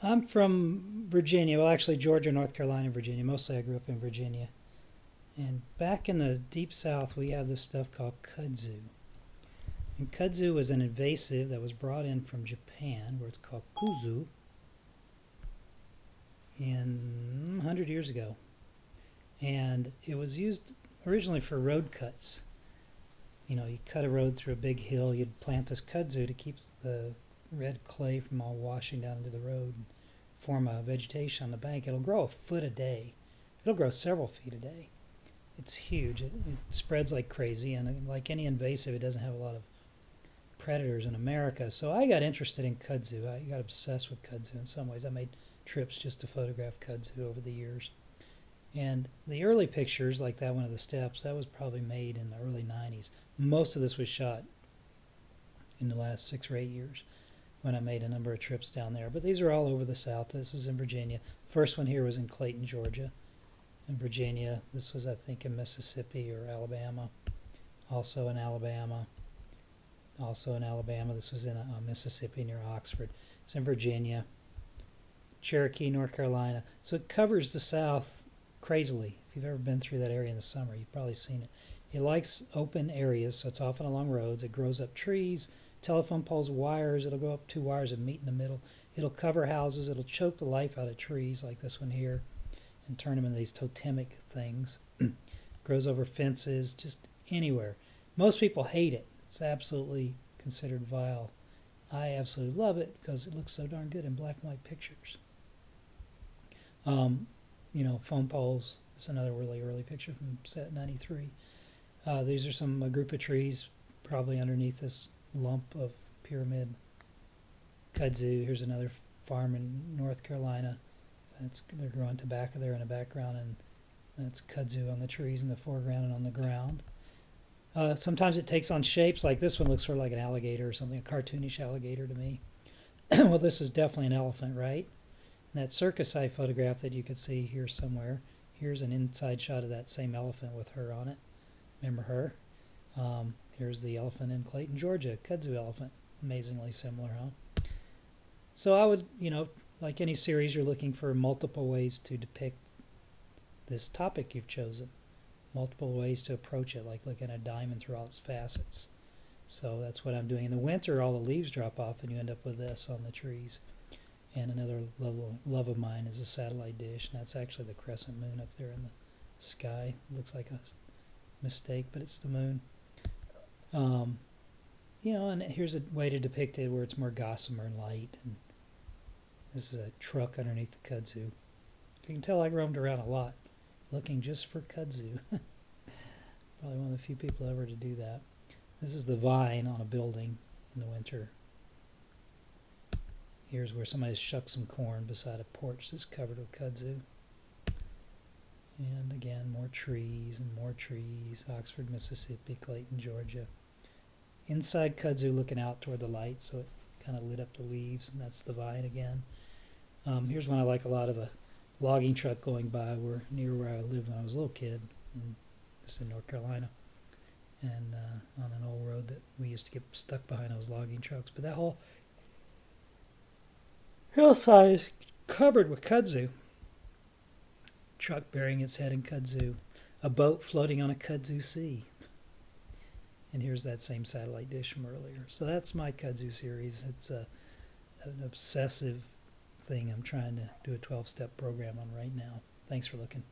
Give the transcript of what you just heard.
I'm from Virginia. Well, actually, Georgia, North Carolina, Virginia. Mostly I grew up in Virginia. And back in the deep south, we have this stuff called kudzu. And kudzu was an invasive that was brought in from Japan, where it's called kuzu, in 100 years ago. And it was used originally for road cuts. You know, you cut a road through a big hill, you'd plant this kudzu to keep the red clay from all washing down into the road and form a vegetation on the bank. It'll grow a foot a day. It'll grow several feet a day. It's huge. It spreads like crazy, and like any invasive, it doesn't have a lot of predators in America. So I got interested in kudzu. I got obsessed with kudzu in some ways. I made trips just to photograph kudzu over the years. And the early pictures, like that one of the steps, that was probably made in the early 90s. Most of this was shot in the last 6 or 8 years when I made a number of trips down there. But these are all over the South. This is in Virginia. First one here was in Clayton, Georgia. In Virginia, this was, I think, in Mississippi or Alabama. Also in Alabama. Also in Alabama. This was in Mississippi near Oxford. It's in Virginia. Cherokee, North Carolina. So it covers the South crazily. If you've ever been through that area in the summer, you've probably seen it. It likes open areas, so it's often along roads. It grows up trees, telephone poles, wires. It'll go up 2 wires and meet in the middle. It'll cover houses. It'll choke the life out of trees like this one here and turn them into these totemic things. Grows over fences, just anywhere. Most people hate it. It's absolutely considered vile. I absolutely love it because it looks so darn good in black and white pictures. You know, phone poles. It's another really early picture from set 93. These are a group of trees probably underneath this lump of pyramid kudzu. Here's another farm in North Carolina. They're growing tobacco there in the background, and that's kudzu on the trees in the foreground and on the ground. Sometimes it takes on shapes, like this one looks sort of like an alligator or something, a cartoonish alligator to me. Well, this is definitely an elephant, right? And that circus I photograph that you could see here somewhere, here's an inside shot of that same elephant with her on it. Remember her? Here's the elephant in Clayton, Georgia, kudzu elephant. Amazingly similar, huh? So I would, you know, like any series, you're looking for multiple ways to depict this topic you've chosen. Multiple ways to approach it, like looking at a diamond through all its facets. So that's what I'm doing. In the winter, all the leaves drop off, and you end up with this on the trees. And another love of mine is a satellite dish, and that's actually the crescent moon up there in the sky. It looks like a mistake, but it's the moon. You know, and here's a way to depict it where it's more gossamer and light. And this is a truck underneath the kudzu. You can tell I roamed around a lot looking just for kudzu. Probably one of the few people ever to do that. This is the vine on a building in the winter. Here's where somebody's shucked some corn beside a porch that's covered with kudzu. And again, more trees and more trees. Oxford, Mississippi, Clayton, Georgia. Inside kudzu looking out toward the light, so it kind of lit up the leaves, and that's the vine again. Here's one I like a lot, of a logging truck going by near where I lived when I was a little kid. This is in North Carolina. And on an old road that we used to get stuck behind those logging trucks. But that whole hillside is covered with kudzu. Truck burying its head in kudzu. A boat floating on a kudzu sea. And here's that same satellite dish from earlier. So that's my kudzu series. It's an obsessive thing I'm trying to do a 12-step program on right now. Thanks for looking.